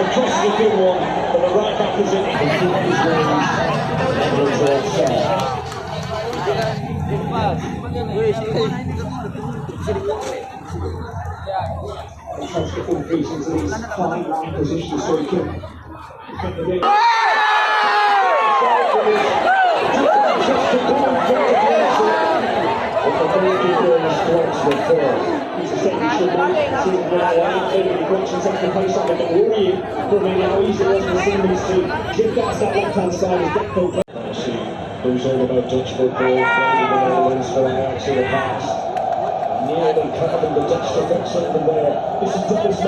Across the good one, but the right back is in. Increase into these fine line positions so he can who's all about Dutch football, Netherlands for Ajax in the past. Nearly covered the Dutch defence over there. This is Dennis